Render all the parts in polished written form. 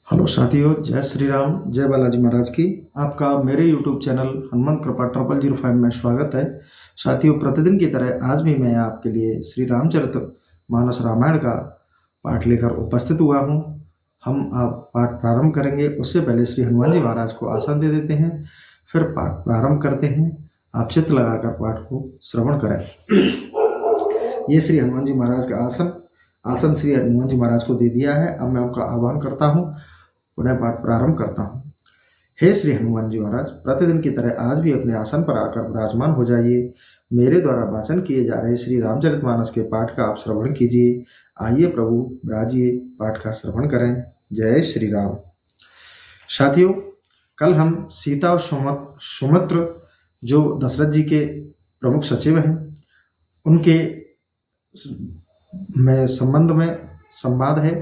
Hello साथियों, जय श्री राम, जय बालाजी महाराज की। आपका मेरे YouTube चैनल हनुमान कृपा 0005 में स्वागत है। साथियों, प्रतिदिन की तरह आज भी मैं आपके लिए श्री रामचरित मानस रामायण का पाठ लेकर उपस्थित हुआ हूँ। हम आप पाठ प्रारंभ करेंगे, उससे पहले श्री हनुमान जी महाराज को आसन दे देते हैं, फिर पाठ प्रारंभ करते हैं। आप चित्त लगाकर पाठ को श्रवण करें। ये श्री हनुमान जी महाराज का आसन श्री हनुमान जी महाराज को दे दिया है। अब मैं आपका आह्वान करता हूँ, पुनः पाठ प्रारंभ करता हूँ। हे श्री हनुमान जी महाराज, प्रतिदिन की तरह आज भी अपने आसन पर आकर विराजमान हो जाइए। मेरे द्वारा वाचन किए जा रहे श्री रामचरितमानस के पाठ का आप श्रवण कीजिए। आइए प्रभु विराजिए, पाठ का श्रवण करें। जय श्री राम। साथियों, कल हम सीता और सुमित्र जो दशरथ जी के प्रमुख सचिव हैं, उनके संबंध में संवाद है।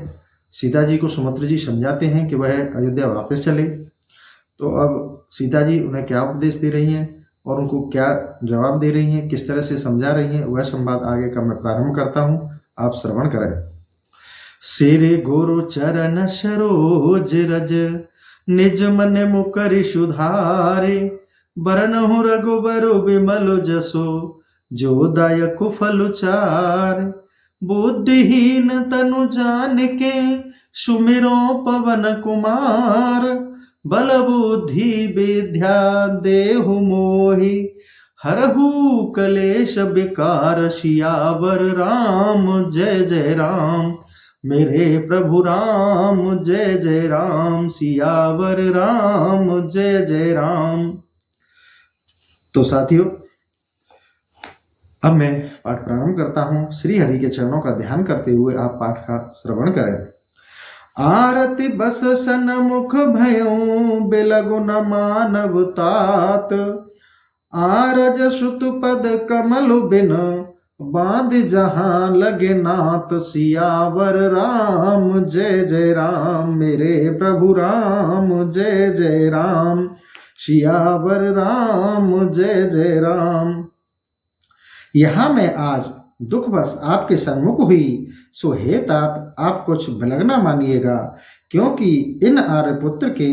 सीता जी को सुमित्र जी समझाते हैं कि वह अयोध्या वापस चले। तो अब सीता जी उन्हें क्या उपदेश दे रही हैं और उनको क्या जवाब दे रही हैं, किस तरह से समझा रही हैं, वह संवाद आगे का मैं प्रारंभ करता हूँ। आप श्रवण करें। सिर गुरु चरण सरोज रज, निज मन मुकर सुधारे, बरनहु रघुबर विमल जसो, जो दायक फल चार। बुद्धिहीन तनु जान के सुमिरो पवन कुमार, बल बुद्धि विद्या देहु मोहि, हरहु कलेश विकार। सियावर राम जय जय राम, मेरे प्रभु राम जय जय राम। सियावर राम जय जय राम। तो साथियों, अब मैं पाठ प्रारंभ करता हूँ। श्री हरि के चरणों का ध्यान करते हुए आप पाठ का श्रवण करें। आरति बस सन्मुख भयों, बिलगु न मानव तात। आरज सुत पद कमल बिन, बांध जहां लगे नाथ। सियावर राम जय जय राम, मेरे प्रभु राम जय जय राम। सियावर राम जय जय राम। यहाँ मैं आज दुखवश आपके सन्मुख हुई, सो हे तात आप कुछ विलग्न मानिएगा, क्योंकि इन आर्यपुत्र के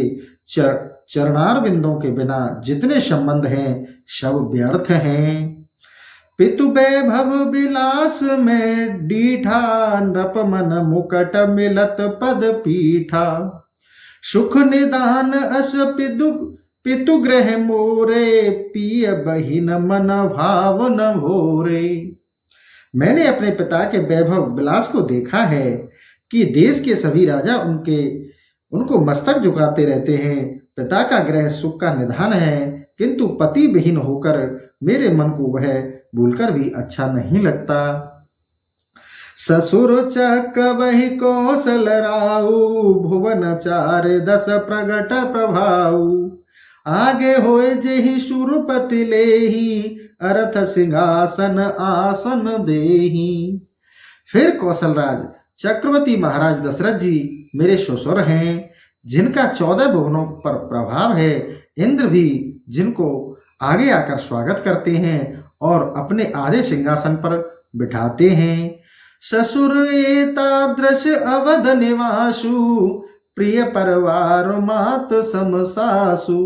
चरणार बिंदों के बिना जितने संबंध हैं सब व्यर्थ हैं। पितु वैभव विलास में डीठा, नृप मन मुकट मिलत पद पीठा। सुख निदान अस पितु ग्रह मोरे, पिय बहिन मन भाव न भोरे। मैंने अपने पिता के वैभव विलास को देखा है कि देश के सभी राजा उनको मस्तक झुकाते रहते हैं। पिता का ग्रह सुख का निधान है, किंतु पति विहीन होकर मेरे मन को वह भूलकर भी अच्छा नहीं लगता। ससुर चक वही कौशल राऊ, भुवन चार दस प्रगट प्रभाऊ। आगे होए जेहि सुरपति लेही, अर्थ सिंहासन आसन देही। फिर कौशलराज चक्रवर्ती महाराज दशरथ जी मेरे ससुर हैं, जिनका 14 भुवनों पर प्रभाव है। इंद्र भी जिनको आगे आकर स्वागत करते हैं और अपने आधे सिंहासन पर बिठाते हैं। ससुर एतादृश अवध निवासु, प्रिय परवार मात समसासु।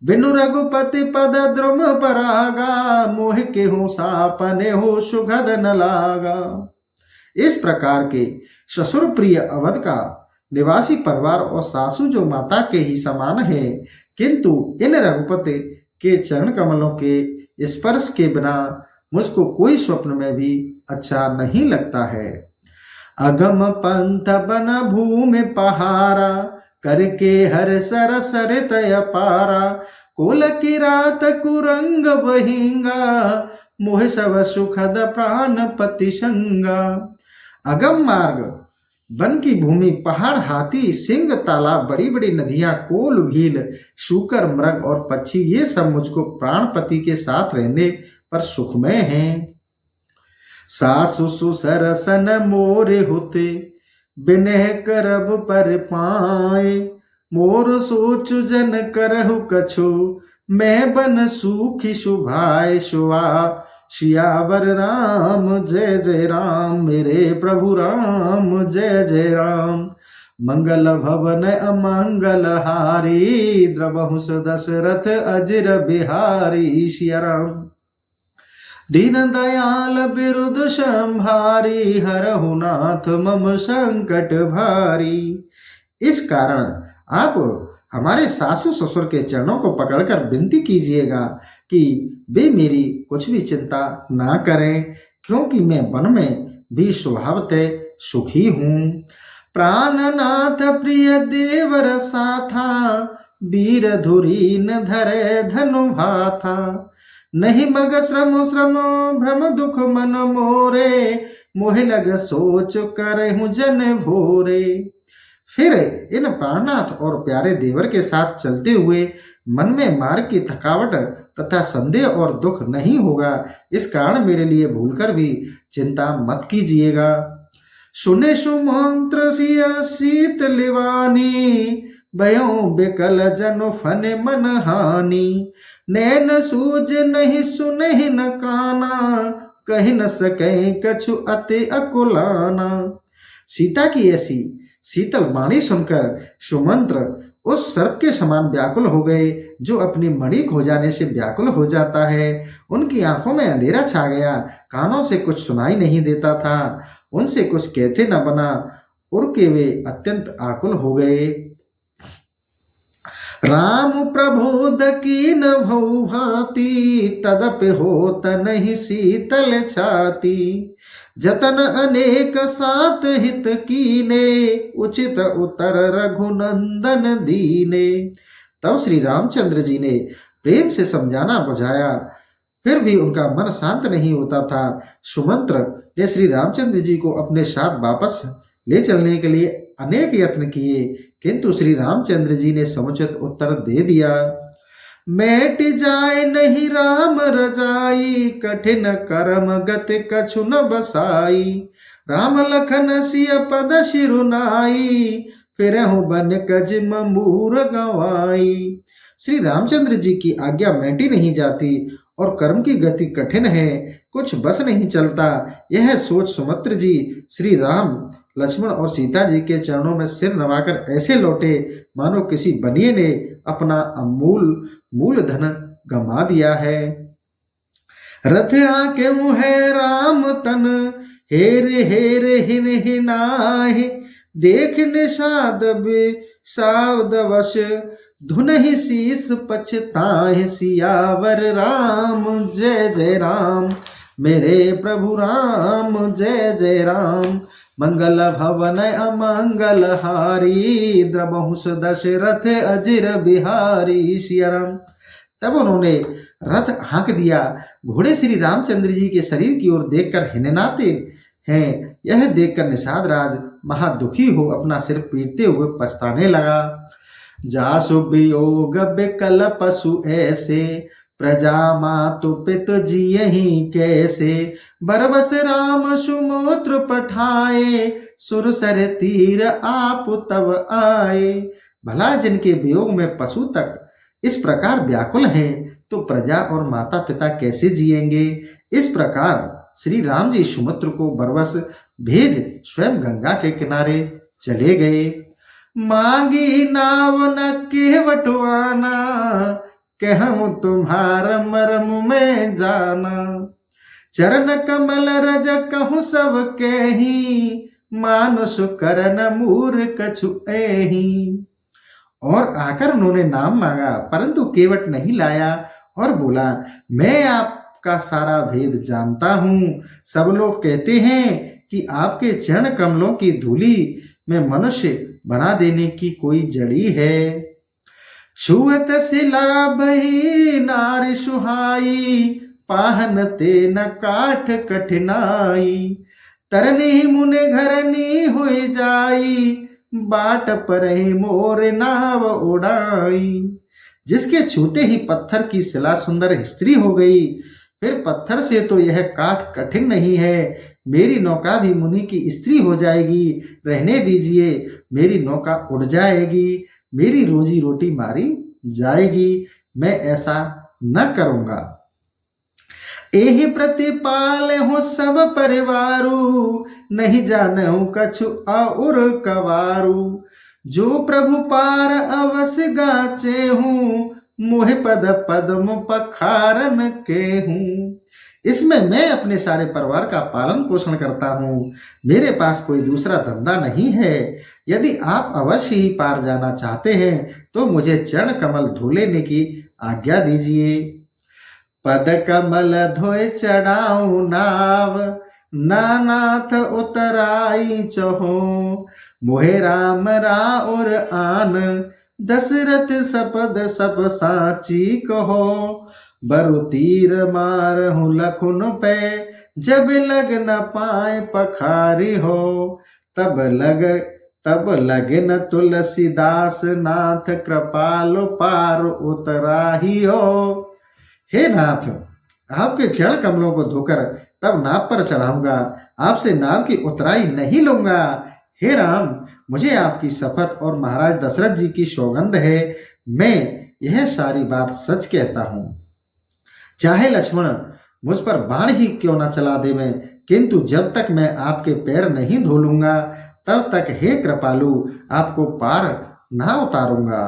बिनु रघुपति पद द्रुम परागा, मोह के हो सापने हो सुगध न लागा। इस प्रकार के ससुर प्रिय अवध का निवासी परिवार और सासू जो माता के ही समान है, किंतु इन रघुपति के चरण कमलों के स्पर्श के बिना मुझको कोई स्वप्न में भी अच्छा नहीं लगता है। अगम पंथ बन भूमि पहारा, करके हर सर सरित अपारा। कुल की रात कुरंग बहिंगा, मोह सब सुखद प्राण पति संगा। अगम मार्ग, वन की भूमि, पहाड़, हाथी, सिंह, तालाब, बड़ी बड़ी नदियां, कोल, भील, शूकर, मृग और पक्षी, ये सब मुझको प्राणपति के साथ रहने पर सुखमय हैं। सासु सुसर सन मोरे होते, बिनह करब पर पाए। मोर सोच जन करहु कछु, मैं बन सूखी शुभाय शुआ। सियावर राम जय जय राम, मेरे प्रभु राम जय जय राम। मंगल भवन अमंगल हारी, द्रवहु दशरथ अजिर बिहारी। सिया राम। दीन दयाल बिरुद संभारी, हरहु नाथ मम संकट भारी। इस कारण आप हमारे सासू ससुर के चरणों को पकड़कर विनती कीजिएगा कि वे मेरी कुछ भी चिंता ना करें, क्योंकि मैं वन में भी स्वभावतः सुखी हूँ। प्राणनाथ प्रिय देवर साथा, वीर धुरी न धरे धनु भाथा। नहीं मग श्रम श्रम भ्रम दुख मन मोरे, मोहि लग सोच करहु जन भोरे। फिर इन प्राणनाथ और प्यारे देवर के साथ चलते हुए मन में मार्ग की थकावट तथा संदेह और दुख नहीं होगा, इस कारण मेरे लिए भूलकर भी चिंता मत कीजिएगा। सुने सुमंत्र सिय शीत लिवानी, भयो बिकल जनु फन मन हानि। नैन सूझ नहीं सुनहि न काना, कहि न सके कछु अति अकुलाना। सीता की ऐसी शीतल वाणी सुनकर सुमंत्र उस सर्प के समान व्याकुल हो गए, जो अपनी मणि खो जाने से व्याकुल हो जाता है। उनकी आंखों में अंधेरा छा गया, कानों से कुछ सुनाई नहीं देता था, उनसे कुछ कहते न बना, उड़ के वे अत्यंत आकुल हो गए। राम प्रबोध कीन भऊ भांति, तदपि होत नहीं शीतल छाती। जतन अनेक सात हित कीने, उचित उत्तर रघुनंदन दीने। तब श्री रामचंद्र जी ने प्रेम से समझाना बुझाया, फिर भी उनका मन शांत नहीं होता था। सुमंत्र ने श्री रामचंद्र जी को अपने साथ वापस ले चलने के लिए अनेक यत्न किए, किंतु श्री रामचंद्र जी ने समुचित उत्तर दे दिया। मेट जाए नहीं राम रजाई, कठिन कर्म गति कछु न बसाई। राम लखन सिय पद शिरुनाई, फिरहु बन कज मूर गवाई। श्री रामचंद्र जी की आज्ञा मेटी नहीं जाती और कर्म की गति कठिन है, कुछ बस नहीं चलता। यह सोच सुमित्र जी श्री राम लक्ष्मण और सीता जी के चरणों में सिर नवाकर ऐसे लौटे मानो किसी बनिए ने अपना अमूल मूलधन गंवा दिया है। रथ आके है राम तन, हेर हेर हिन हिनाहि। देख निषाद विषाद वश, धुन ही शीस पछताहि। सियावर राम जय जय राम, मेरे प्रभु राम जय जय राम। मंगल भवन अमंगल हारी, द्रवहु दशरथ अजिर बिहारी। सिया राम। तब उन्होंने रथ हाँक दिया। घोड़े श्री रामचंद्र जी के शरीर की ओर देखकर हिननाते हैं। यह देखकर निषाद राज महादुखी हो अपना सिर पीटते हुए पछताने लगा। जासु वियोग बिकल पशु ऐसे, प्रजा मातु पित जियहि कैसे। बरबस राम सुमूत्र पठाए, सुरसर तीर आप तब आए। भला जिनके वियोग में पशु तक इस प्रकार व्याकुल हैं, तो प्रजा और माता पिता कैसे जिएंगे। इस प्रकार श्री राम जी सुमित्र को बरबस भेज स्वयं गंगा के किनारे चले गए। मांगी नाव न केवटवाना, कहूँ तुम्हार मरम में जाना। चरण कमल रज कहूँ सब कही, मानुष करन मूर कछु एही। और आकर उन्होंने नाम मांगा, परंतु केवट नहीं लाया और बोला, मैं आपका सारा भेद जानता हूँ। सब लोग कहते हैं कि आपके चरण कमलों की धूली में मनुष्य बना देने की कोई जड़ी है। छुअत शिला बही नारी सुहाई, पाहन ते न काठ कठिनाई। तरनी मुने घरनी हुई जाई, बाट पर ही मोर नाव उड़ाई। जिसके छूते ही पत्थर की शिला सुंदर स्त्री हो गई। फिर पत्थर से तो यह काठ कठिन नहीं है, मेरी नौका भी मुनि की स्त्री हो जाएगी। रहने दीजिए, मेरी नौका उड़ जाएगी, मेरी रोजी रोटी मारी जाएगी। मैं ऐसा न करूंगा। एहि प्रतिपाल हो सब परिवारू, नहीं जानहु कछु और कवारू। जो प्रभु पार अवश्य गाचे हूँ, मोहे पद पद्म पखारन के हूँ। इसमें मैं अपने सारे परिवार का पालन पोषण करता हूँ। मेरे पास कोई दूसरा धंधा नहीं है। यदि आप अवश्य ही पार जाना चाहते हैं तो मुझे चरण कमल धो लेने की आज्ञा दीजिए। पद कमल धोए चढ़ाऊं नाव, नानाथ उतराई चहो। मोहे राम और आन, दशरथ सपद सब साची कहो। बरु तीर मारहूं लखुन पे, जब लग न पाए पखारी हो। तब लगे न तुलसीदास नाथ, कृपालो पार उतराही हो। हे नाथ, आपके चरण कमलों को धोकर तब नाव पर चढ़ाऊंगा, आपसे नाव की उतराई नहीं लूंगा। हे राम, मुझे आपकी शपथ और महाराज दशरथ जी की सौगंध है, मैं यह सारी बात सच कहता हूं। चाहे लक्ष्मण मुझ पर बाण ही क्यों न चला देवें, किंतु जब तक मैं आपके पैर नहीं धो लूंगा तब तक हे कृपालु आपको पार ना उतारूंगा।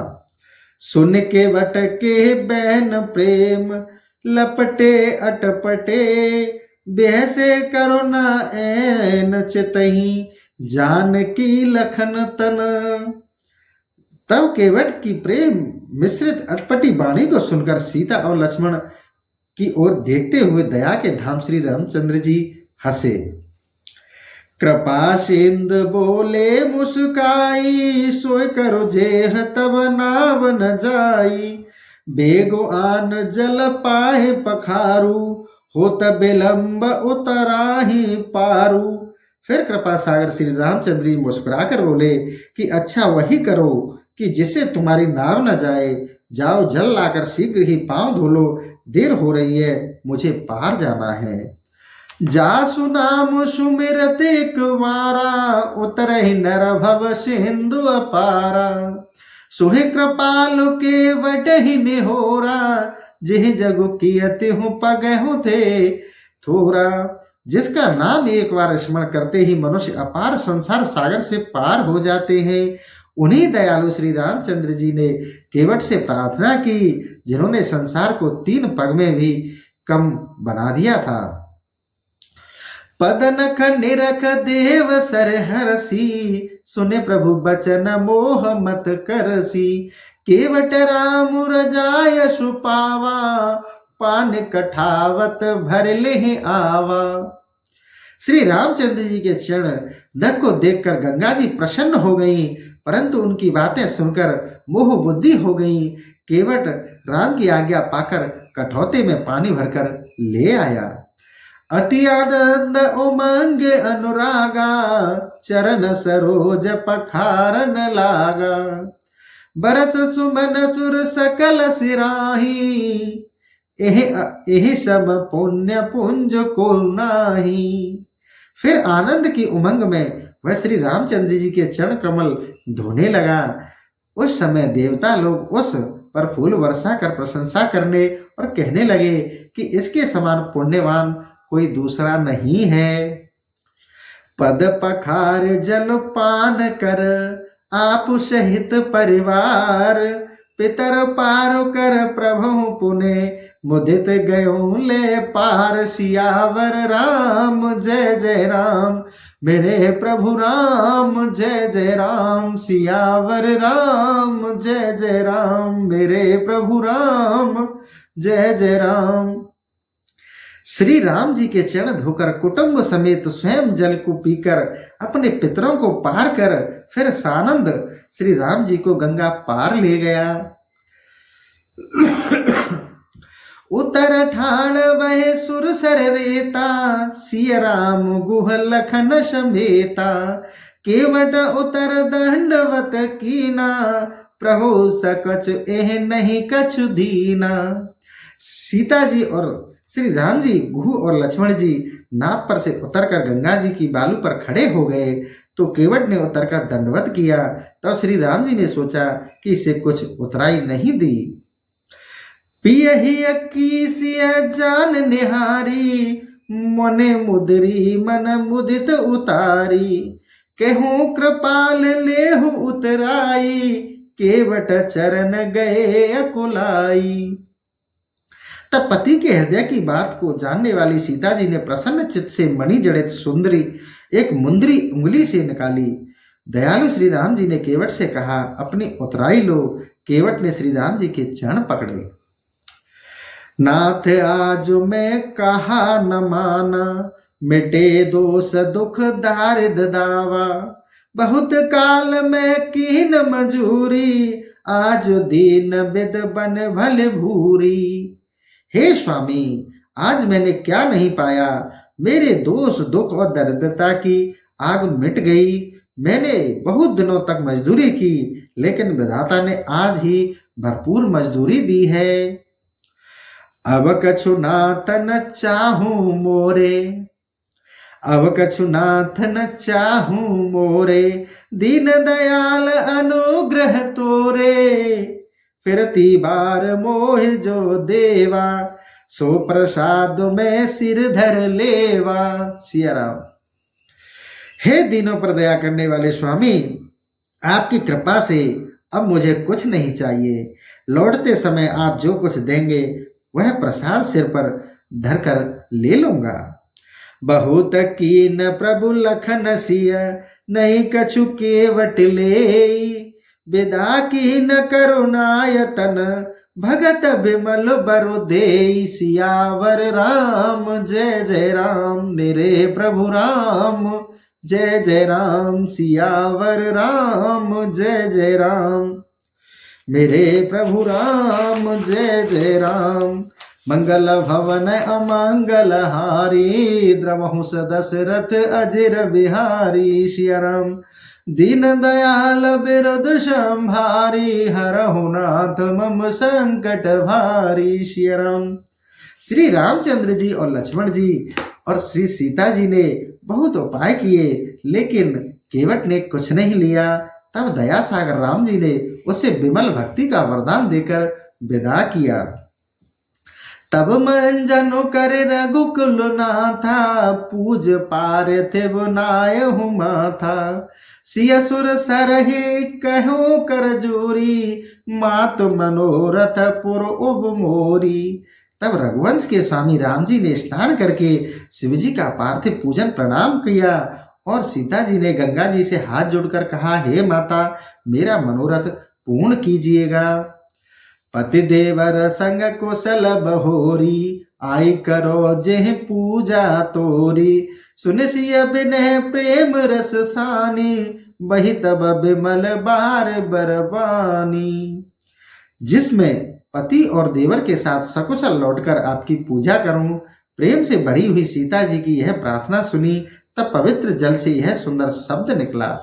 सुन के वटके बहन प्रेम, लपटे अटपटे। बेहसे करो न ऐन चितही, जानकी लखन तन। तब केवट की प्रेम मिश्रित अटपटी वाणी को सुनकर सीता और लक्ष्मण की ओर देखते हुए दया के धाम श्री रामचंद्र जी हंसे। कृपा सिंध बोले मुस्काई, सोय करो जेह तब नाव न जाई। बेगो आन जल पाए पखारू, होत विलंब उतराही पारू। फिर कृपा सागर श्री रामचंद्र जी मुस्कुराकर बोले कि अच्छा वही करो कि जिससे तुम्हारी नाव न जाए। जाओ जल लाकर शीघ्र ही पांव धो लो, देर हो रही है, मुझे पार जाना है। जासु नाम सुमिरत एक मारा, उतरहि नर भव सिंधु अपारा। सोहे कृपालु के वटहि निहोरा, जिह जगु कियति हूँ पगहु थे थोरा। जिसका नाम एक बार स्मरण करते ही मनुष्य अपार संसार सागर से पार हो जाते हैं, उन्हीं दयालु श्री रामचंद्र जी ने केवट से प्रार्थना की, जिन्होंने संसार को 3 पग में भी कम बना दिया था। पदनख निरख देव सर हरसी, सुने प्रभु बचन मोह मत करसी। केवट राम रजाय सुपावा, पान कठावत भर ले आवा। श्री रामचंद्र जी के चरण नख को देखकर गंगा जी प्रसन्न हो गई, परंतु उनकी बातें सुनकर मोह बुद्धि हो गई। केवट राम की आज्ञा पाकर कठौते में पानी भरकर ले आया। अति आनंद उमंग अनुरागा, चरण सरोज पखारन लागा। बरस सुमन सुर सकल सिराही, एहि सब पुण्य पुंज को नाही। फिर आनंद की उमंग में वह श्री रामचंद्र जी के चरण कमल धोने लगा। उस समय देवता लोग उस पर फूल वर्षा कर प्रशंसा करने और कहने लगे कि इसके समान पुण्यवान कोई दूसरा नहीं है। पद पखार जल पान कर, आप सहित परिवार। पितर पार कर प्रभु पुने, मुदित गयो ले पार। सियावर राम जय जय राम, मेरे प्रभु राम जय जय राम। सियावर राम जय जय राम, मेरे प्रभु राम जय जय राम। श्री राम जी के चरण धोकर कुटुंब समेत स्वयं जल को पीकर अपने पितरों को पार कर फिर सानंद श्री राम जी को गंगा पार ले गया। उतर ठाण वह सुरसर रेता, सिय राम गुह लखन समेता। केवट उतर दंडवत कीना, प्रभु सकच एह नहीं कछु दीना। सीता जी और श्री राम जी, गुह और लक्ष्मण जी नाव पर से उतरकर गंगा जी की बालू पर खड़े हो गए तो केवट ने उतरकर दंडवत किया। तो श्री राम जी ने सोचा कि इसे कुछ उतराई नहीं दी। पियहि अकीसिय जान निहारी, मने मुदरी मन मुदित उतारी। कहूँ कृपाल लेहु उतराई, केवट चरण गए अकुलाई। तब पति के हृदय की बात को जानने वाली सीता जी ने प्रसन्न चित्त से मणि जड़ित सुंदरी एक मुंदरी उंगली से निकाली। दयालु श्री राम जी ने केवट से कहा, अपनी उतराई लो। केवट ने श्री राम जी के चरण पकड़े। नाथ आज मैं कहा न माना, मिटे दोष दुख दारिद दावा। बहुत काल में कीन मजूरी, आज दीन बिद बन भल भूरी। हे स्वामी, आज मैंने क्या नहीं पाया। मेरे दोष दुख और दरिद्रता की आग मिट गई। मैंने बहुत दिनों तक मजदूरी की, लेकिन विधाता ने आज ही भरपूर मजदूरी दी है। अब कछु नाथ न चाहूं मोरे, अब कछु नाथ न चाहूं मोरे। दीन दयाल अनुग्रह तोरे, फिरती बार मोह जो देवा। सो प्रसाद में सिर धर लेवा। सिया राम। हे दीनों पर दया करने वाले स्वामी, आपकी कृपा से अब मुझे कुछ नहीं चाहिए। लौटते समय आप जो कुछ देंगे वह प्रसाद सिर पर धरकर ले लूंगा। बहुत कीन प्रभु लखन सिय, नहीं कछु केवट ले। विदा कीन करुणायतन, भगत बिमल बरु देई। सियावर राम जय जय राम, मेरे प्रभु राम जय जय राम। सियावर राम जय जय राम, मेरे प्रभु राम जय जय राम। मंगल भवन अमंगल हारी, द्रवहु दशरथ अजिर बिहारी। सिया राम। दीन दयाल बिरद संभारी, हरहु नाथ मम संकट भारी। सिया राम। श्री रामचंद्र जी और लक्ष्मण जी और श्री सीता जी ने बहुत उपाय किए, लेकिन केवट ने कुछ नहीं लिया। तब दया सागर राम जी ने उसे विमल भक्ति का वरदान देकर विदा किया। तब मंजनु कर रघुकुल नाथा, पूज पार्थिव नाय माथा। सिय सुर सरहि कहो कर जोरी, मात मनोरथ पुर उब मोरी। तब रघुवंश के स्वामी राम जी ने स्नान करके शिव जी का पार्थिव पूजन प्रणाम किया और सीता जी ने गंगा जी से हाथ जोड़कर कहा, हे माता, मेरा मनोरथ पूर्ण कीजिएगा। पति देवर संग कुशल बहोरी, आई करो जेह पूजा तोरी। सुन सिय बिनह प्रेम रस सानी, बही तब बिमल बार बरबानी। जिसमें पति और देवर के साथ सकुशल लौटकर आपकी पूजा करूं, प्रेम से भरी हुई सीता जी की यह प्रार्थना सुनी, तब पवित्र जल से यह सुंदर शब्द निकला।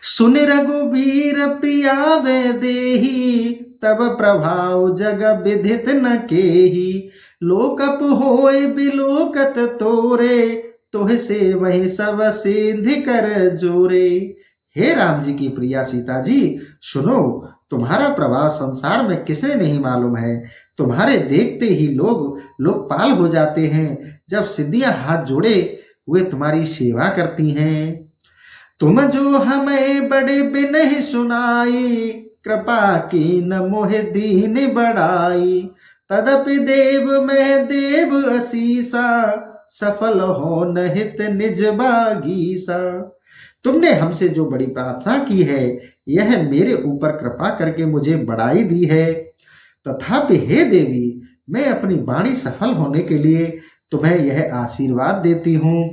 सुन रघुबीर प्रिया वे देही, तब प्रभाव जग विदित न केही। लोकप होय बिलोकत तोरे, तोह से वही सब सिद्धि कर जोरे। हे राम जी की प्रिया सीता जी, सुनो, तुम्हारा प्रभाव संसार में किसे नहीं मालूम है। तुम्हारे देखते ही लोग लोकपाल हो जाते हैं, जब सिद्धियां हाथ जोड़े हुए तुम्हारी सेवा करती हैं। तुम जो हमें बड़े बिनहि सुनाई, कृपा की न मोह दीन बढ़ाई। तदपि देव में देव असीसा, सफल हो न हित निज बागीसा। तुमने हमसे जो बड़ी प्रार्थना की है, यह मेरे ऊपर कृपा करके मुझे बढ़ाई दी है। तथापि हे देवी, मैं अपनी वाणी सफल होने के लिए तुम्हें यह आशीर्वाद देती हूँ।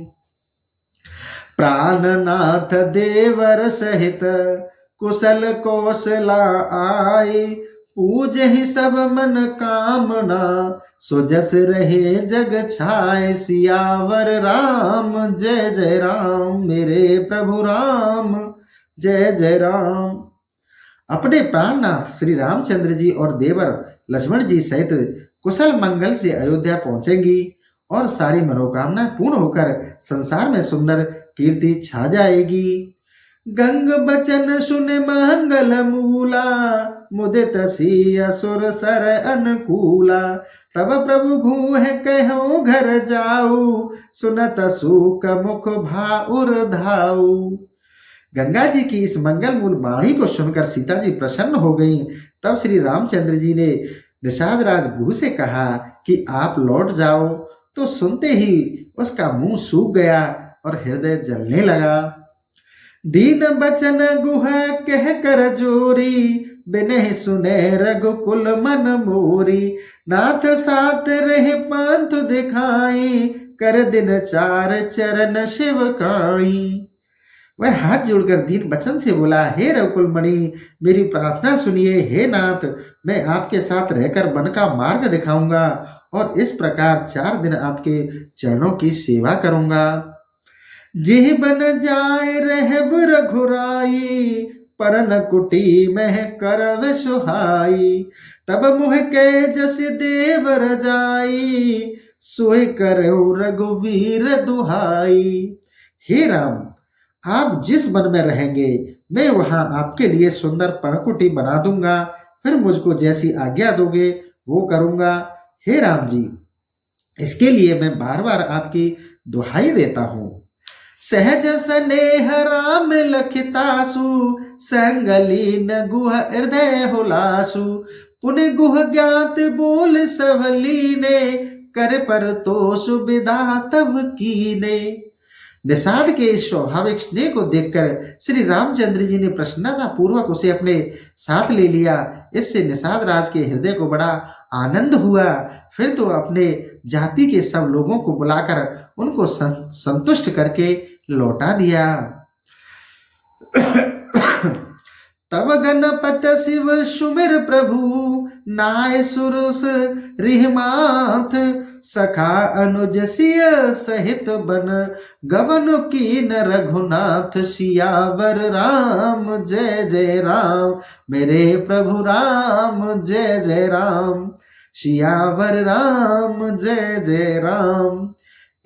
प्राणनाथ देवर सहित कुशल कौशला आए, पूज ही सब मन कामना, सुजस रहे जग छाए। सियावर राम जय जय राम, मेरे प्रभु राम जय जय राम। अपने प्राणनाथ श्री रामचंद्र जी और देवर लक्ष्मण जी सहित कुशल मंगल से अयोध्या पहुंचेंगी और सारी मनोकामना पूर्ण होकर संसार में सुंदर कीर्ति छा जाएगी। गंग बचन सुन मंगल मूला, मुदित सी असुर सर अनुकूला। तब प्रभु घूह कहो घर जाऊ, सुनत सूक मुख भाउर धाऊ। गंगा जी की इस मंगल मूल वाणी को सुनकर सीता जी प्रसन्न हो गई। तब श्री रामचंद्र जी ने निषाद राज गुह से कहा कि आप लौट जाओ। तो सुनते ही उसका मुंह सूख गया और हृदय जलने लगा। दीन बचन गुह कह कर जोरी, बिनहि सुने रघुकुल मन मोरी। नाथ साथ रहे पंथ दिखाई, कर दिन चार चरण शिव काई। वह हाथ जोड़कर दीन बचन से बोला, हे रघुकुल मणि, मेरी प्रार्थना सुनिए। हे नाथ, मैं आपके साथ रहकर वन का मार्ग दिखाऊंगा और इस प्रकार 4 दिन आपके चरणों की सेवा करूंगा। जिह बन जाए रहब रघुराई, परन कुटी मह करव सुहाई। तब मुह के जस देव रजाई, सोई करो रघुवीर दुहाई। हे राम, आप जिस वन में रहेंगे मैं वहां आपके लिए सुंदर पर्णकुटी बना दूंगा। फिर मुझको जैसी आज्ञा दोगे वो करूंगा। हे राम जी, इसके लिए मैं बार बार आपकी दुहाई देता हूं। सहज स्नेह राम लखितासु, संगलीन गुह हृदय हुलासु। पुन गुह ज्ञात बोल सवलीने, कर पर तो सुविधा तब कीने। निषाद के इस स्वाभाविक स्नेह को देखकर श्री रामचंद्र जी ने प्रसन्नता पूर्वक उसे अपने साथ ले लिया। इससे निषाद राज के हृदय को बड़ा आनंद हुआ। फिर तो अपने जाति के सब लोगों को बुलाकर उनको संतुष्ट करके लौटा दिया। तब गणपत शिव सुमिर प्रभु, नाय सुरस रिहमाथ। सखा अनुज सिय सहित बन, गवन कीन रघुनाथ। सियावर राम जय जय राम, मेरे प्रभु राम जय जय राम। सियावर राम जय जय राम।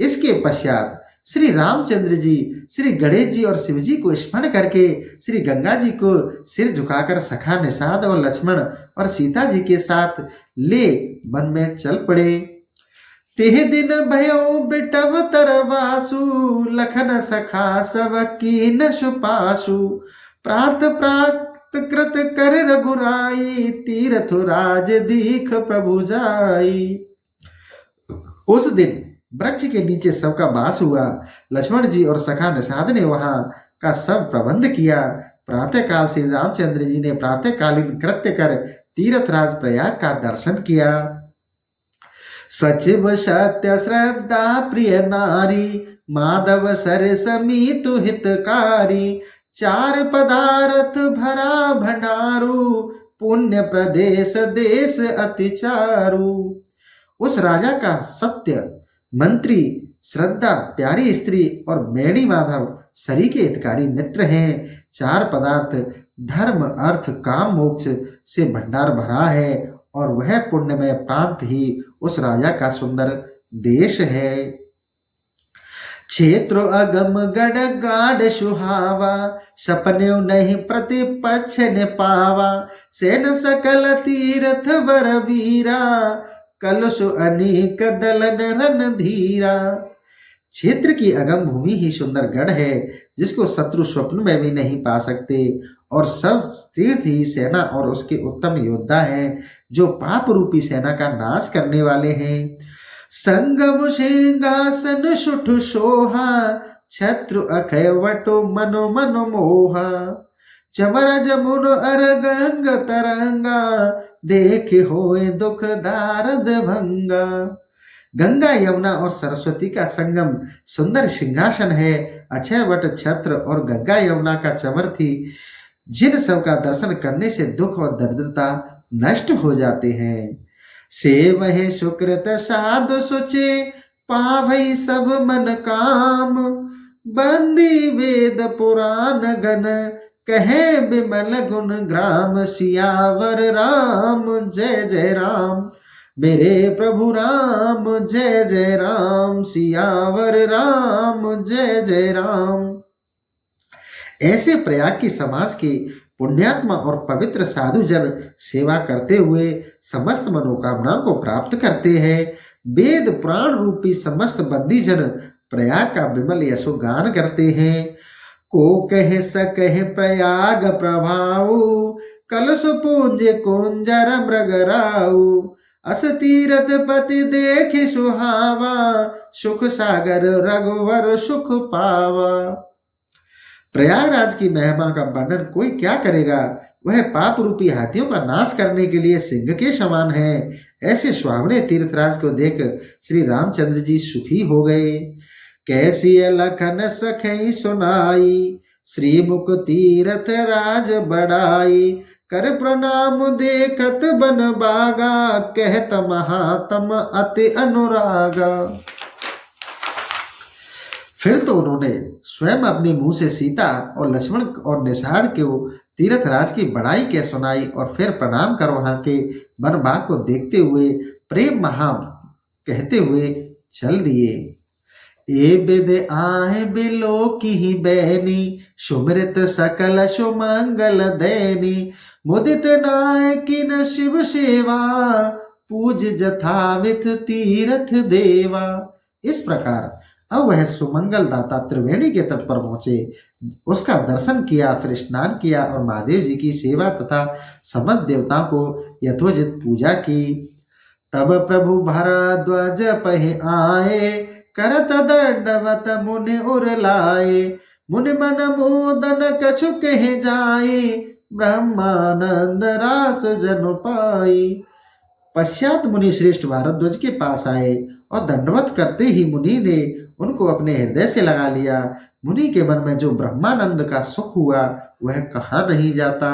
इसके पश्चात श्री रामचंद्र जी श्री गणेश जी और शिव जी को स्मरण करके श्री गंगा जी को सिर झुकाकर सखा निषाद और लक्ष्मण और सीता जी के साथ ले वन में चल पड़े। तेह दिन भयो बिटव तरवासु, लखन सखा सब कीन सुपासु। प्रात प्रात कृत कर रघुराई, तीरथ राज दीख प्रभु जाई। उस दिन वृक्ष के नीचे सबका वास हुआ। लक्ष्मण जी और सखा निषाद ने वहां का सब प्रबंध किया। प्रातः काल श्री रामचंद्र जी ने प्रातःकालीन कृत्य कर तीर्थराज प्रयाग का दर्शन किया। सचिव सत्य श्रद्धा प्रिय नारी, माधव सर समीतु हितकारी। 4 पदार्थ भरा भंडारू, पुण्य प्रदेश देश अति चारू। उस राजा का सत्य मंत्री, श्रद्धा प्यारी स्त्री और मैणी माधव सरी के हितकारी मित्र हैं। 4 पदार्थ धर्म अर्थ काम मोक्ष से भंडार भरा है और वह पुण्यमय प्रांत ही उस राजा का सुंदर देश है। क्षेत्र अगम गढ़ गाढ़ सुहावा, सपने नहीं प्रतिपक्ष ने पावा। सेन सकल तीर्थ वर वीरा, कलुषु अनेक दलन रन धीरा। क्षेत्र की अगम भूमि ही सुंदर गढ़ है, जिसको शत्रु स्वप्न में भी नहीं पा सकते। और सब तीर्थ ही सेना और उसके उत्तम योद्धा हैं, जो पाप रूपी सेना का नाश करने वाले हैं। संगम सिंहासन सुठ सोहा, छत्रु अखय वटो मनो मनो मोहा। चमर जमुन अर गंग तरंगा, देखे होए दुख दारद भंगा। गंगा यमुना और सरस्वती का संगम सुंदर सिंहासन है। अक्षय वट छत्र और गंगा यमुना का चमर थी, जिन सब का दर्शन करने से दुख और दरिद्रता नष्ट हो जाते हैं। सेवहि सुकृत साधु सुचे, पावई सब मन काम। बंदी वेद पुराण गण, कहे बिमल गुण ग्राम। सियावर राम जय जय राम, मेरे प्रभु राम जय जय राम। सियावर राम जय जय राम। ऐसे प्रयाग की समाज के पुण्यात्मा और पवित्र साधु जन सेवा करते हुए समस्त मनोकामनाओं को प्राप्त करते हैं। वेद पुराण रूपी समस्त बंदी जन प्रयाग का विमल यशोगान करते हैं। को कह सकह प्रयाग प्रभाव, कलश पुंज कुंजर मृगराऊ। अस तीरथ पति देखे सुहावा, सुख सागर रघुवर सुख पावा। प्रयागराज की महिमा का वर्णन कोई क्या करेगा। वह पाप रूपी हाथियों का नाश करने के लिए सिंह के समान है। ऐसे सुहावने तीर्थराज को देख श्री रामचंद्र जी सुखी हो गए। कैसी लखन सखई सुनाई, श्रीमुख तीरथ राज बढ़ाई। कर प्रणाम देखत बन बागा, कहत महात्म अति अनुरागा। फिर तो उन्होंने स्वयं अपने मुंह से सीता और लक्ष्मण और निषाद को तीर्थराज की बड़ाई के सुनाई और फिर प्रणाम कर वहां के वन बाग को देखते हुए प्रेम महाम कहते हुए चल दिए। ए बिद आए बिलो की बैनी, सुमृत सकल सुमंगल दैनी। मुदित नाय किन शिव सेवा, पूज जथाविथ तीर्थ देवा। इस प्रकार अब वह सुमंगल दाता त्रिवेणी के तट पर पहुंचे, उसका दर्शन किया, फिर स्नान किया और महादेव जी की सेवा तथा समस्त देवताओं को यथोचित पूजा की। तब प्रभु भारद्वाज पहि आए, करत दंडवत मुनि उर लाए। मुनि मन मोदन कछु कह जाए, ब्रह्मानंद रास जनु पाई। पश्चात मुनि श्रेष्ठ भारद्वाज के पास आए और दंडवत करते ही मुनि ने उनको अपने हृदय से लगा लिया। मुनि के मन में जो ब्रह्मानंद का सुख हुआ वह कहाँ नहीं जाता।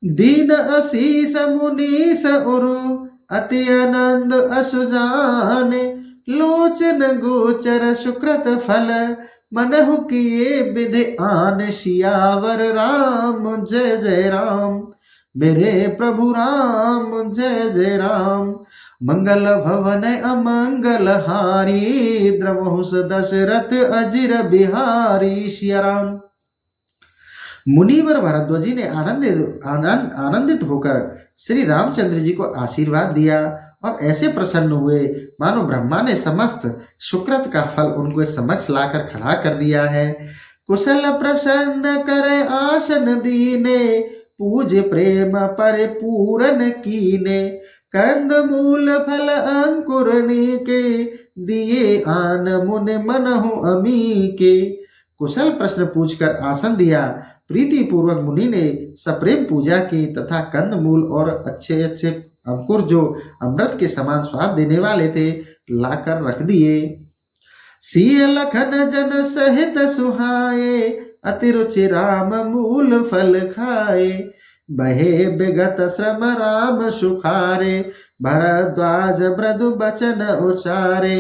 दीन असीस मुनीस उरु, अति आनंद अस जाने। लोचन गोचर सुकृत फल, मनहु किए विधि आन। सियावर राम जय जय राम, मेरे प्रभु राम जय जय राम। मंगल भवन अमंगल हारी, द्रवहुस दशरथ अजिर बिहारी। सिया राम। मुनिवर भारद्वाजी ने आनंदित होकर श्री रामचंद्र जी को आशीर्वाद दिया और ऐसे प्रसन्न हुए मानो ब्रह्मा ने समस्त सुकृत का फल उनको समक्ष लाकर खड़ा कर दिया है। कुशल प्रसन्न करे आसन दीने, पूज प्रेम पर पूरन कीने। कंद मूल फल अंकुरनी के, दिए आन मुन मनहु अमी के। कुशल प्रश्न पूछकर आसन दिया। प्रीति पूर्वक मुनि ने सप्रेम पूजा की तथा कंद मूल और अच्छे अच्छे अंकुर जो अमृत के समान स्वाद देने वाले थे लाकर रख दिए। सिय लखन जन सहित सुहाए, अति रुचि राम मूल फल खाए। बहे विगत श्रम राम सुखारे, भरद्वाज मृदु बचन उचारे।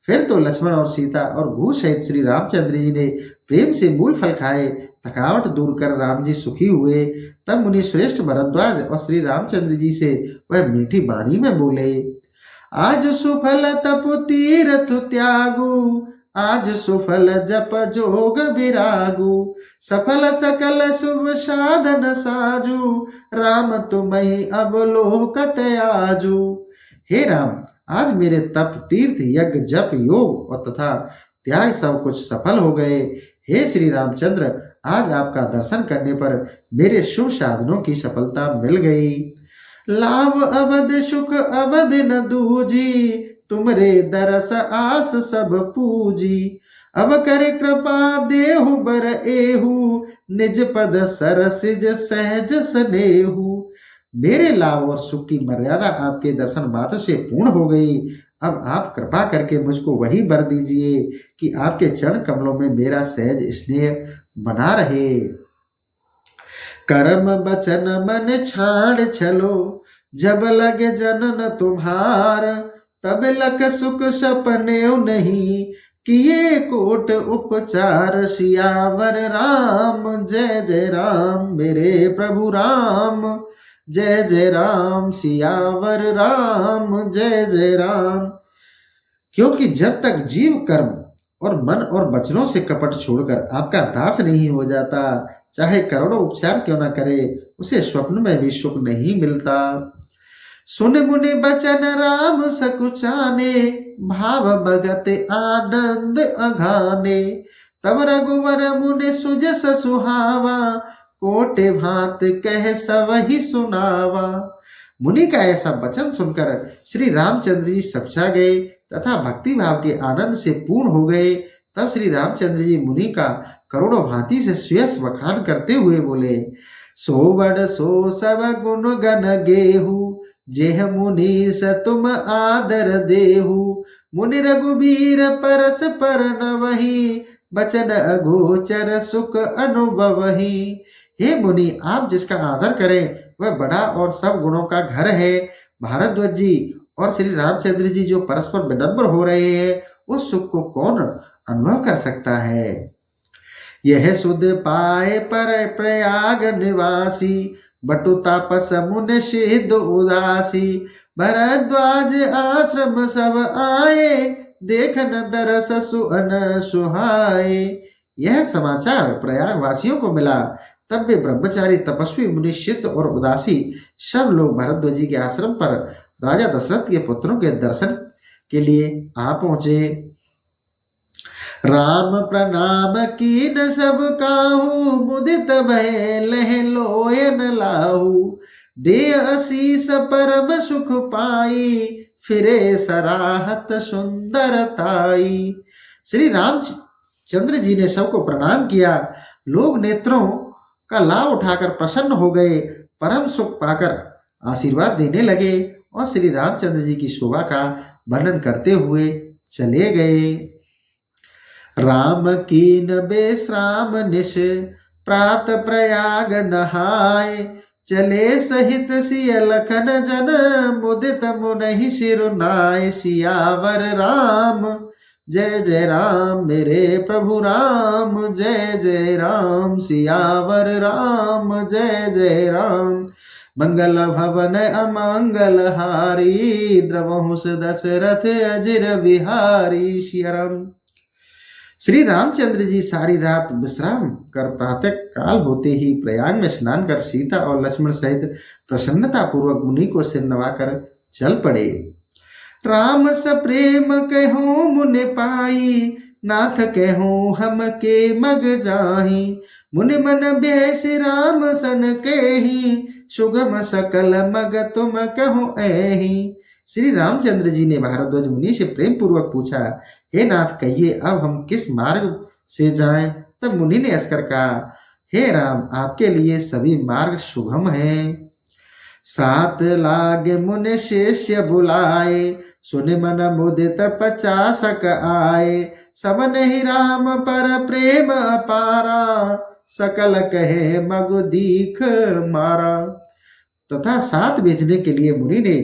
फिर तो लक्ष्मण और सीता और भू सहित श्री रामचंद्र जी ने प्रेम से मूल फल खाए, थकावट दूर कर राम जी सुखी हुए। तब मुनि श्रेष्ठ भरद्वाज और श्री रामचंद्र जी से वह मीठी वाणी में बोले। आज सुफल तप तीरथ त्यागु, आज सुफल जप जोग विरागु। सफल सकल शुभ साधन साजू, राम तुम्हि अब लोकत आजू। हे राम, आज मेरे तप तीर्थ यज्ञ जप योग और तथा त्याग सब कुछ सफल हो गए। हे श्री रामचंद्र, आज आपका दर्शन करने पर मेरे शुभ साधनों की सफलता मिल गई। लाभ अवध सुख अवध न दूजी, तुमरे दरस आस सब पूजी। अब कर कृपा देहु बर एहू, निज पद सरसिज सहज स्नेहू। मेरे लाभ और सुख की मर्यादा आपके दर्शन मात्र से पूर्ण हो गई। अब आप कृपा करके मुझको वही वर दीजिए कि आपके चरण कमलों में मेरा सहज स्नेह बना रहे। कर्म बचन मन छाड़ चलो, जब लगे जनन तुम्हार। तब लख सुख सपने नहीं, किए कोट उपचार। सियावर राम जय जय राम, मेरे प्रभु राम जय जय राम। सियावर राम जय जय राम। क्योंकि जब तक जीव कर्म और मन और वचनों से कपट छोड़कर आपका दास नहीं हो जाता, चाहे करोड़ों उपचार क्यों न करे, उसे स्वप्न में भी सुख नहीं मिलता। सुन मुनि बचन राम सकुचाने, भाव भगत आनंद अघाने। तब रघुवर मुनि सुजस सुहावा, कोटि भांत कह सबहि सुनावा। मुनि का ऐसा वचन सुनकर श्री रामचंद्र जी सकुचा गए तथा भक्ति भाव के आनंद से पूर्ण हो गए। तब श्री रामचंद्र जी मुनि का करोड़ों भांति से सुयस बखान करते हुए बोले, सो बड़ सो सब गुण गण गेहू, जेह मुनि स तुम आदर देहु। मुनि रघुबीर परस पर न वही, बचन अगोचर सुख अनुभवहि। हे मुनि, आप जिसका आदर करें वह बड़ा और सब गुणों का घर है। भारद्वाज जी और श्री रामचंद्र जी जो परस्पर विनम्र हो रहे हैं, उस सुख को कौन अनुभव कर सकता है। यह सुध पाए पर प्रयाग निवासी, बटु तापस मुनि सिद्ध उदासी। भरद्वाज आश्रम सब आए, देखन दरस सुअन सुहाए। यह समाचार प्रयाग वासियों को मिला। तब वे ब्रह्मचारी, तपस्वी, मुनि, सिद्ध और उदासी सब लोग भरद्वाज जी के आश्रम पर राजा दशरथ के पुत्रों के दर्शन के लिए आ पहुंचे। राम प्रणाम कीन सब काहू, मुदित भय लह लोयन लाहू। दे आशीष परम सुख पाई, फिरे सराहत सुंदरताई। श्री रामचंद्र जी ने सबको प्रणाम किया। लोग नेत्रों का लाभ उठाकर प्रसन्न हो गए, परम सुख पाकर आशीर्वाद देने लगे और श्री रामचंद्र जी की शोभा का वर्णन करते हुए चले गए। राम कीन बेश्राम निश, प्रात प्रयाग नहाय। चले सहित सिय लखन जन, मुदित मुनहि सिरुनाय। सियावर राम जय जय राम, मेरे प्रभु राम जय जय राम। सियावर राम जय जय राम। मंगल भवन अमंगल हारी, द्रवहुस दशरथ अजिर बिहारी। सियाराम। श्री रामचंद्र जी सारी रात विश्राम कर प्रातः काल होते ही प्रयाग में स्नान कर सीता और लक्ष्मण सहित प्रसन्नता पूर्वक मुनि को सिर नवाकर चल पड़े। राम स प्रेम कहूँ मुनि पाई, नाथ कहूँ हम के मग जाही। मुनि मन बेस राम सन केही, सुगम सकल मग तुम कहूँ एही। श्री रामचंद्र जी ने भारद्वाज मुनि से प्रेम पूर्वक पूछा, हे नाथ, कहिए अब हम किस मार्ग से जाएं। तब मुनि ने हंसकर कहा, हे राम, आपके लिए सभी मार्ग सुगम हैं। सात लाग मुनि शिष्य बुलाए, सुनि मन मुदित 50 आए। सब नहीं राम पर प्रेम अपारा, सकल कहे मगु दीख मारा। तथा 7 भेजने के लिए मुनि ने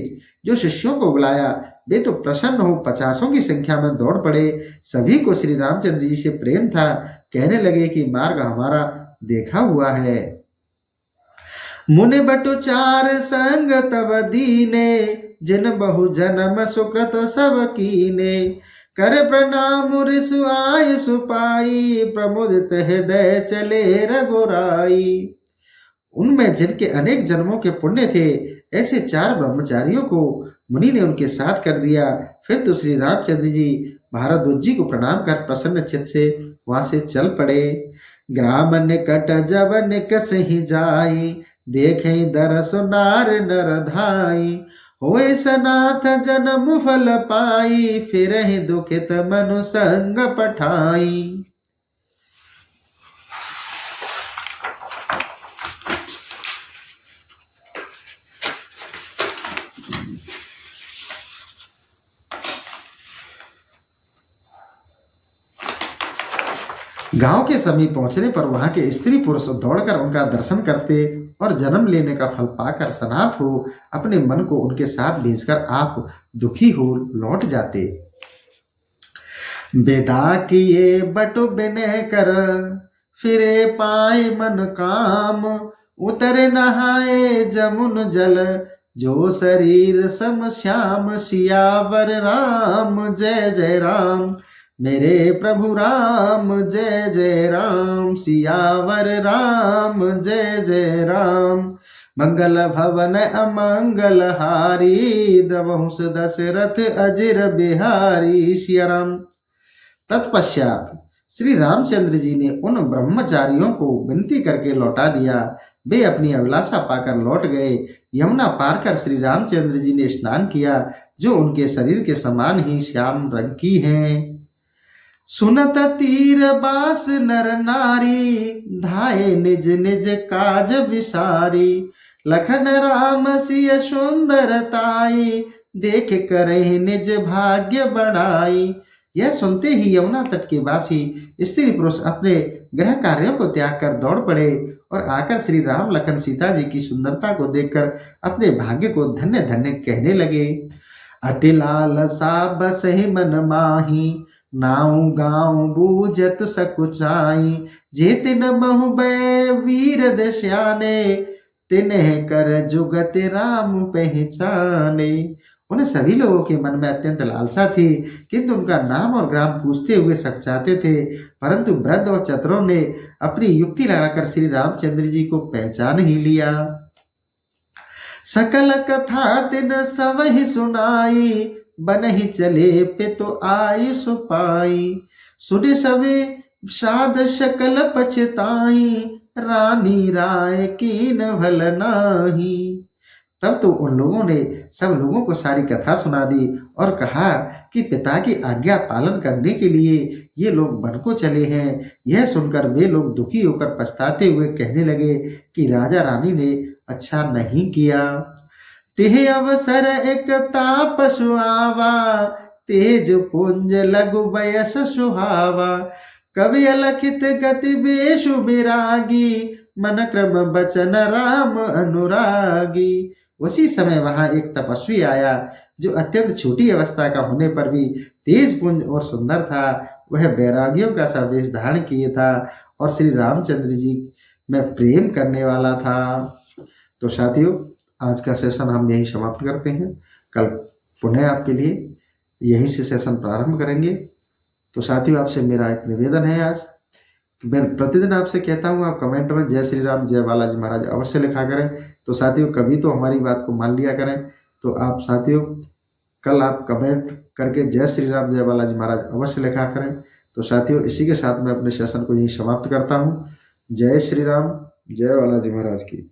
जो शिष्यों को बुलाया, वे तो प्रसन्न हो 50 की संख्या में दौड़ पड़े। सभी को श्री रामचंद्र जी से प्रेम था। कहने लगे कि मार्ग हमारा देखा हुआ है। मुनि बटु 4 संग तब दीने, जिन बहु जन्म सुकृत सब कीने। कर प्रणाम ऋषु आय सुपाई, प्रमुदित हृदय चले रघुराई। उनमें जिनके अनेक जन्मों के पुण्य थे, ऐसे 4 ब्रह्मचारियों को मुनि ने उनके साथ कर दिया। फिर तो श्री रामचंद्र जी भारद्वाज जी को प्रणाम कर प्रसन्न चित्त से वहां से चल पड़े। ग्राम निकट जब निकसहि जाई, देखे दरस नार नर धाई। होए सनाथ जन्म फल पाई, फिरहि दुखित मनु संग पठाई। गांव के समीप पहुंचने पर वहां के स्त्री पुरुष दौड़कर उनका दर्शन करते और जन्म लेने का फल पाकर सनाथ हो अपने मन को उनके साथ भेजकर आप दुखी हो लौट जाते। बेदा किए बटु बिनय कर, फिरे पाए मन काम। उतरे नहाए जमुन जल, जो शरीर सम श्याम। सियावर राम जय जय राम। मेरे प्रभु राम जय जय राम, सियावर राम जय जय राम। मंगल भवन अमंगल हारी, द्रवहुस दशरथ अजिर बिहारी। सिया राम। तत्पश्चात श्री रामचंद्र जी ने उन ब्रह्मचारियों को विनती करके लौटा दिया। वे अपनी अभिलाषा पाकर लौट गए। यमुना पार कर श्री रामचंद्र जी ने स्नान किया, जो उनके शरीर के समान ही श्याम रंग की हैं। सुनत तीर बास नर नारी, धाये निज निज काज विसारी। लखन राम सिय सुंदरताई, देख करे निज भाग्य बढ़ाई। यह सुनते ही यमुना तट के वासी स्त्री पुरुष अपने गृह कार्यों को त्याग कर दौड़ पड़े और आकर श्री राम लखन सीता जी की सुंदरता को देखकर अपने भाग्य को धन्य धन्य कहने लगे। अति लालसा बसहि मन माही, नाऊ गाँव बूझत सकुचाई। जे तिन महु बै वीर दश्याने, तिन्ह कर जुगत राम पहचाने। उन सभी लोगों के मन में अत्यंत लालसा थी, किंतु उनका नाम और ग्राम पूछते हुए सकचाते थे। परंतु वृद्ध और चतुरों ने अपनी युक्ति लगाकर श्री रामचंद्र जी को पहचान ही लिया। सकल कथा तिन सबहि सुनाई, बनहि चले पितु आयुष पाई। सुने सबे साध सकल पछताई, रानी राय कीन भल नाही। तब तो उन लोगों ने सब लोगों को सारी कथा सुना दी और कहा कि पिता की आज्ञा पालन करने के लिए ये लोग वन को चले हैं। यह सुनकर वे लोग दुखी होकर पछताते हुए कहने लगे कि राजा रानी ने अच्छा नहीं किया। तेह अवसर एक ताप सुहावा, तेज पुंज लघु बयस सुहावा। कवि अलखित गति बेशु विरागी, मन क्रम बचन राम अनुरागी। उसी समय वहां एक तपस्वी आया, जो अत्यंत छोटी अवस्था का होने पर भी तेज पुंज और सुंदर था। वह बैरागियों का सा वेश धारण किए था और श्री रामचंद्र जी में प्रेम करने वाला था। तो साथियों, आज का सेशन हम यही समाप्त करते हैं। कल पुनः आपके लिए यहीं से सेशन प्रारंभ करेंगे। तो साथियों, आपसे मेरा एक निवेदन है आज, मैं प्रतिदिन आपसे कहता हूँ आप कमेंट में जय श्री राम जय बालाजी महाराज अवश्य लिखा करें। तो साथियों, कभी तो हमारी बात को मान लिया करें। तो आप साथियों, कल आप कमेंट करके जय श्री राम जय बालाजी महाराज अवश्य लिखा करें। तो साथियों, इसी के साथ मैं अपने सेशन को यही समाप्त करता हूँ। जय श्री राम जय बालाजी महाराज की।